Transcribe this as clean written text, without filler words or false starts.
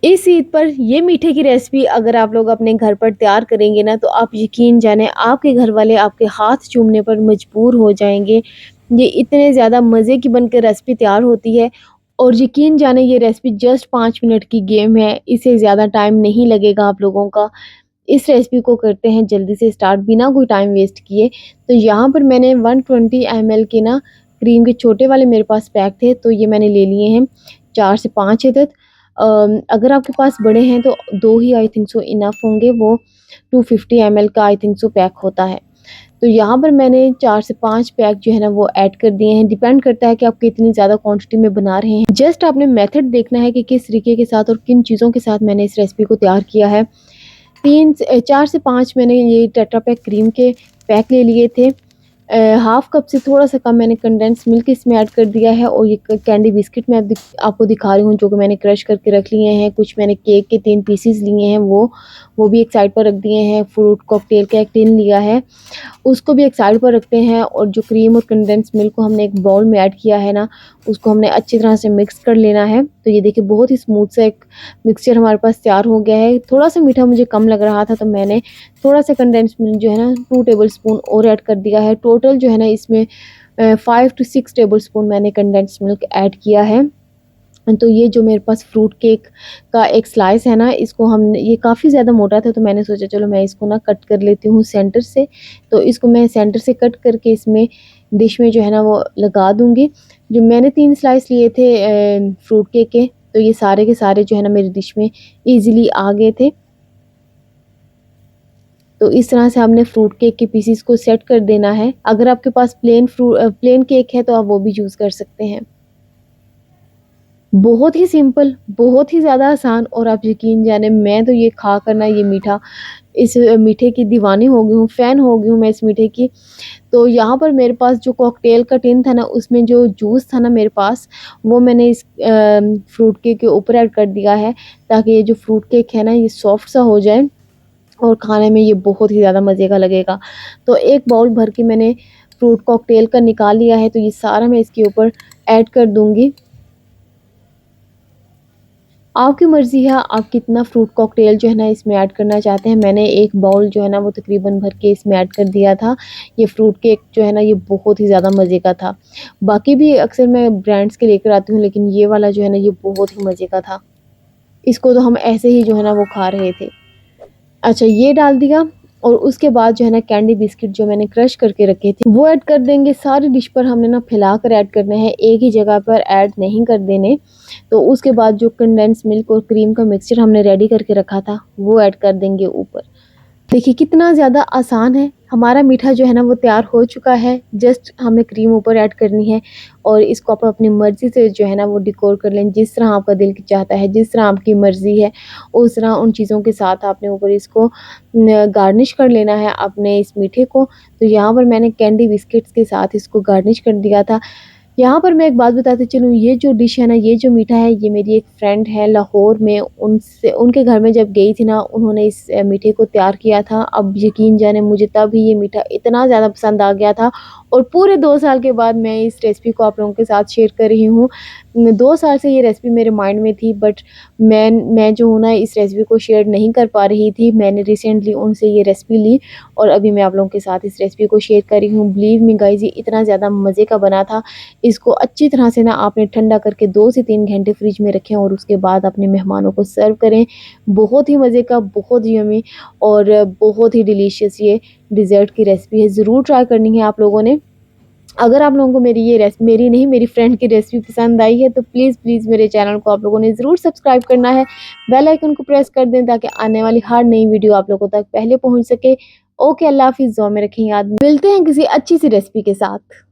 इस ईद पर ये मीठे की रेसिपी अगर आप लोग अपने घर पर तैयार करेंगे ना, तो आप यकीन जाने आपके घर वाले आपके हाथ चूमने पर मजबूर हो जाएँगे। ये इतने ज़्यादा मज़े की बनकर रेसिपी तैयार होती है और यकीन जाने ये रेसिपी जस्ट 5 मिनट की गेम है, इससे ज़्यादा टाइम नहीं लगेगा आप लोगों का। इस रेसिपी को करते हैं जल्दी से स्टार्ट बिना कोई टाइम वेस्ट किए। तो यहाँ पर मैंने 120 ml के ना क्रीम के छोटे वाले मेरे पास पैक थे, तो ये मैंने ले लिए हैं 4 से 5 अदद। अगर आपके पास बड़े हैं तो 2 ही आई थिंक सो इनफ होंगे, वो 250 ml का आई थिंक सो पैक होता है। तो यहाँ पर मैंने 4 से 5 पैक जो है ना वो ऐड कर दिए हैं। डिपेंड करता है कि आप कितनी ज़्यादा क्वांटिटी में बना रहे हैं। जस्ट आपने मेथड देखना है कि किस तरीके के साथ और किन चीज़ों के साथ मैंने इस रेसिपी को तैयार किया है। 4 से 5 मैंने ये टेट्रा पैक क्रीम के पैक ले लिए थे। हाफ़ कप से थोड़ा-सा कम मैंने कंडेंस मिल्क इसमें ऐड कर दिया है और ये कैंडी बिस्किट मैं आपको दिखा रही हूँ, जो कि मैंने क्रश करके रख लिए हैं। कुछ मैंने केक के 3 पीसेस लिए हैं, वो भी एक साइड पर रख दिए हैं। फ्रूट कॉकटेल का एक टिन लिया है, उसको भी एक साइड पर रखते हैं। और जो क्रीम और कंडेंस मिल्क को हमने एक बाउल में ऐड किया है ना, उसको हमने अच्छी तरह से मिक्स कर लेना है। तो ये देखिए बहुत ही स्मूथ सा एक मिक्सचर हमारे पास तैयार हो गया है। थोड़ा-सा मीठा मुझे कम लग रहा था, तो मैंने थोड़ा-सा कंडेंस मिल्क जो है ना 2 टेबलस्पून और ऐड कर दिया है। टोटल जो है ना इसमें 5 टू 6 टेबलस्पून मैंने कंडेंस मिल्क ऐड किया है। तो ये जो मेरे पास फ्रूट केक का एक स्लाइस है ना, इसको हमने ये काफ़ी ज़्यादा मोटा था, तो मैंने सोचा चलो मैं इसको ना कट कर लेती हूँ सेंटर से। तो इसको मैं सेंटर से कट करके इसमें डिश में जो है ना वो लगा दूँगी। जो मैंने 3 स्लाइस लिए थे फ्रूट केक के, तो ये सारे के सारे जो है ना मेरी डिश में ईज़िली आ गए थे। तो इस तरह से आपने फ्रूट केक के पीसेस को सेट कर देना है। अगर आपके पास प्लेन केक है तो आप वो भी यूज़ कर सकते हैं। बहुत ही सिंपल, बहुत ही ज़्यादा आसान और आप यकीन जाने मैं तो ये खा कर ना ये इस मीठे की दीवानी हो गई हूँ, फ़ैन हो गई हूँ मैं इस मीठे की। तो यहाँ पर मेरे पास जो कॉकटेल का टिन था ना, उसमें जो जूस था ना मेरे पास, वो मैंने इस फ्रूट केक के ऊपर ऐड कर दिया है, ताकि ये जो फ्रूट केक है ना ये सॉफ्ट सा हो जाए और खाने में ये बहुत ही ज़्यादा मज़े का लगेगा। तो एक बाउल भर के मैंने फ्रूट कॉकटेल का निकाल लिया है, तो ये सारा मैं इसके ऊपर ऐड कर दूँगी। आपकी मर्ज़ी है आप कितना फ्रूट कॉकटेल जो है ना इसमें ऐड करना चाहते हैं। मैंने एक बाउल जो है ना वो तकरीबन भर के इसमें ऐड कर दिया था। ये फ्रूट केक जो है ना ये बहुत ही ज़्यादा मज़े का था। बाकी भी अक्सर मैं ब्रांड्स के लेकर आती हूँ, लेकिन ये वाला जो है ना ये बहुत ही मज़े का था। इसको तो हम ऐसे ही जो है ना वो खा रहे थे। अच्छा, ये डाल दिया और उसके बाद जो है ना कैंडी बिस्किट जो मैंने क्रश करके रखे थे वो ऐड कर देंगे। सारी डिश पर हमने ना फैलाकर ऐड करने हैं, एक ही जगह पर ऐड नहीं कर देने। तो उसके बाद जो कंडेंस मिल्क और क्रीम का मिक्सचर हमने रेडी करके रखा था वो ऐड कर देंगे ऊपर। देखिए कितना ज़्यादा आसान है। हमारा मीठा जो है ना वो तैयार हो चुका है, जस्ट हमें क्रीम ऊपर ऐड करनी है और इसको आप अपनी मर्ज़ी से जो है ना वो डेकोर कर लें, जिस तरह आपका दिल चाहता है, जिस तरह आपकी मर्ज़ी है, उस तरह उन चीज़ों के साथ आपने ऊपर इसको गार्निश कर लेना है अपने इस मीठे को। तो यहाँ पर मैंने कैंडी बिस्किट्स के साथ इसको गार्निश कर दिया था। यहाँ पर मैं एक बात बताती चलूँ, ये जो डिश है ना, ये जो मीठा है, ये मेरी एक फ्रेंड है लाहौर में, उनसे उनके घर में जब गई थी ना, उन्होंने इस मीठे को तैयार किया था। अब यकीन जाने मुझे तभी ये मीठा इतना ज़्यादा पसंद आ गया था और पूरे 2 साल के बाद मैं इस रेसिपी को आप लोगों के साथ शेयर कर रही हूँ। 2 साल से ये रेसिपी मेरे माइंड में थी, बट मैं जो हूँ ना इस रेसिपी को शेयर नहीं कर पा रही थी। मैंने रिसेंटली उनसे ये रेसिपी ली और अभी मैं आप लोगों के साथ इस रेसिपी को शेयर कर रही हूँ। बिलीव मी गाइज़, ये इतना ज़्यादा मज़े का बना था। इसको अच्छी तरह से ना आपने ठंडा करके 2 से 3 घंटे फ्रिज में रखें और उसके बाद अपने मेहमानों को सर्व करें। बहुत ही मज़े का, बहुत ही यम्मी और बहुत ही डिलीशियस ये डिज़र्ट की रेसिपी है। ज़रूर ट्राई करनी है आप लोगों ने। अगर आप लोगों को मेरी फ्रेंड की रेसिपी पसंद आई है, तो प्लीज़ मेरे चैनल को आप लोगों ने ज़रूर सब्सक्राइब करना है। बेल आइकन को प्रेस कर दें ताकि आने वाली हर नई वीडियो आप लोगों तक पहले पहुँच सके। ओके, अल्लाह हाफ़िज़। दुआ में रखें याद। मिलते हैं किसी अच्छी सी रेसिपी के साथ।